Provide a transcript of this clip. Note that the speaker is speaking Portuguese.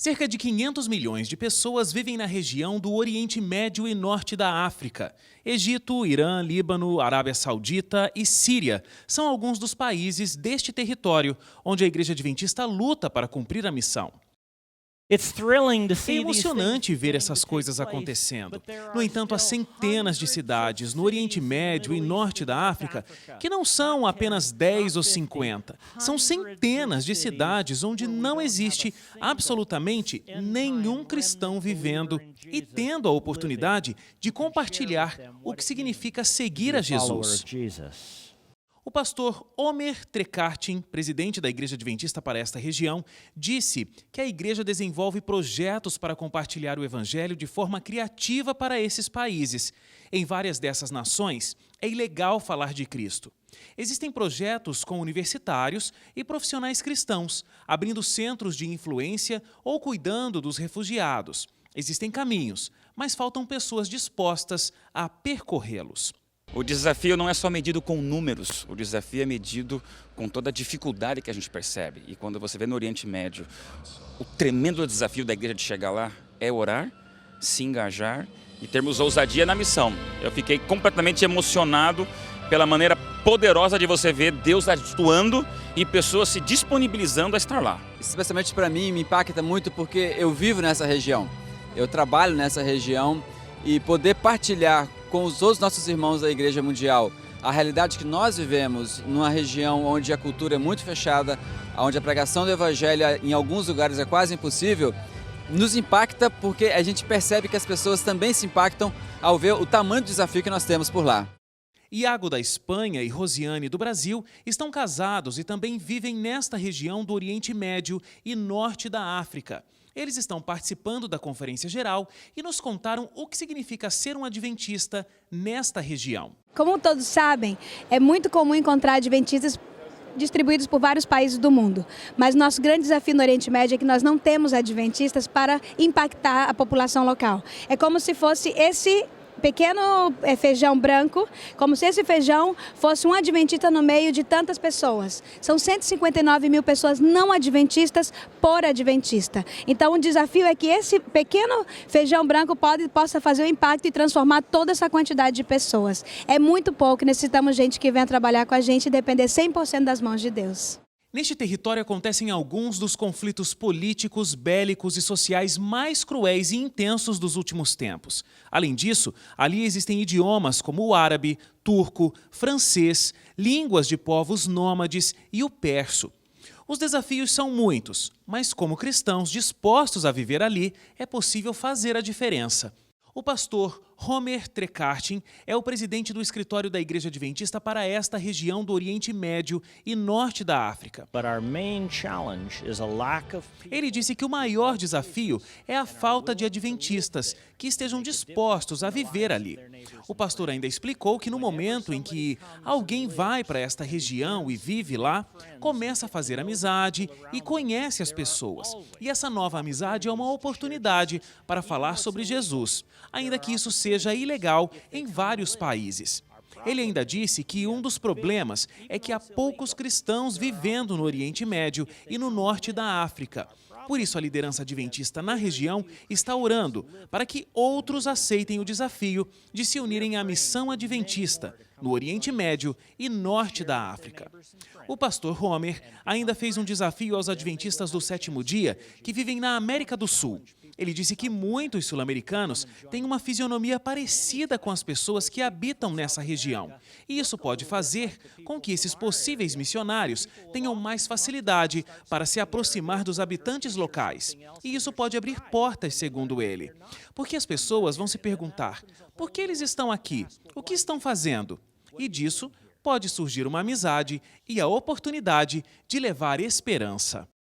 Cerca de 500 milhões de pessoas vivem na região do Oriente Médio e Norte da África. Egito, Irã, Líbano, Arábia Saudita e Síria são alguns dos países deste território, onde a Igreja Adventista luta para cumprir a missão. É emocionante ver essas coisas acontecendo. No entanto, há centenas de cidades no Oriente Médio e Norte da África que não são apenas 10 ou 50. São centenas de cidades onde não existe absolutamente nenhum cristão vivendo e tendo a oportunidade de compartilhar o que significa seguir a Jesus. O pastor Homer Trecartin, presidente da Igreja Adventista para esta região, disse que a igreja desenvolve projetos para compartilhar o evangelho de forma criativa para esses países. Em várias dessas nações, é ilegal falar de Cristo. Existem projetos com universitários e profissionais cristãos, abrindo centros de influência ou cuidando dos refugiados. Existem caminhos, mas faltam pessoas dispostas a percorrê-los. O desafio não é só medido com números, o desafio é medido com toda a dificuldade que a gente percebe. E quando você vê no Oriente Médio, o tremendo desafio da igreja de chegar lá é orar, se engajar e termos ousadia na missão. Eu fiquei completamente emocionado pela maneira poderosa de você ver Deus atuando e pessoas se disponibilizando a estar lá. Especialmente para mim, me impacta muito porque eu vivo nessa região, eu trabalho nessa região e poder partilhar com os outros nossos irmãos da Igreja Mundial a realidade que nós vivemos numa região onde a cultura é muito fechada, onde a pregação do Evangelho em alguns lugares é quase impossível, nos impacta porque a gente percebe que as pessoas também se impactam ao ver o tamanho do desafio que nós temos por lá. Iago da Espanha e Rosiane do Brasil estão casados e também vivem nesta região do Oriente Médio e Norte da África. Eles estão participando da Conferência Geral e nos contaram o que significa ser um adventista nesta região. Como todos sabem, é muito comum encontrar adventistas distribuídos por vários países do mundo. Mas nosso grande desafio no Oriente Médio é que nós não temos adventistas para impactar a população local. É como se fosse esse pequeno feijão branco, como se esse feijão fosse um adventista no meio de tantas pessoas. São 159 mil pessoas não adventistas por adventista. Então o desafio é que esse pequeno feijão branco possa fazer o impacto e transformar toda essa quantidade de pessoas. É muito pouco, necessitamos de gente que venha trabalhar com a gente e depender 100% das mãos de Deus. Neste território acontecem alguns dos conflitos políticos, bélicos e sociais mais cruéis e intensos dos últimos tempos. Além disso, ali existem idiomas como o árabe, turco, francês, línguas de povos nômades e o perso. Os desafios são muitos, mas como cristãos dispostos a viver ali, é possível fazer a diferença. O pastor Homer Trecartin é o presidente do escritório da Igreja Adventista para esta região do Oriente Médio e Norte da África. Ele disse que o maior desafio é a falta de adventistas que estejam dispostos a viver ali. O pastor ainda explicou que no momento em que alguém vai para esta região e vive lá, começa a fazer amizade e conhece as pessoas. E essa nova amizade é uma oportunidade para falar sobre Jesus, ainda que isso seja ilegal em vários países. Ele ainda disse que um dos problemas é que há poucos cristãos vivendo no Oriente Médio e no Norte da África. Por isso, a liderança adventista na região está orando para que outros aceitem o desafio de se unirem à missão adventista no Oriente Médio e Norte da África. O pastor Homer ainda fez um desafio aos adventistas do sétimo dia que vivem na América do Sul. Ele disse que muitos sul-americanos têm uma fisionomia parecida com as pessoas que habitam nessa região. E isso pode fazer com que esses possíveis missionários tenham mais facilidade para se aproximar dos habitantes locais. E isso pode abrir portas, segundo ele. Porque as pessoas vão se perguntar, por que eles estão aqui? O que estão fazendo? E disso pode surgir uma amizade e a oportunidade de levar esperança.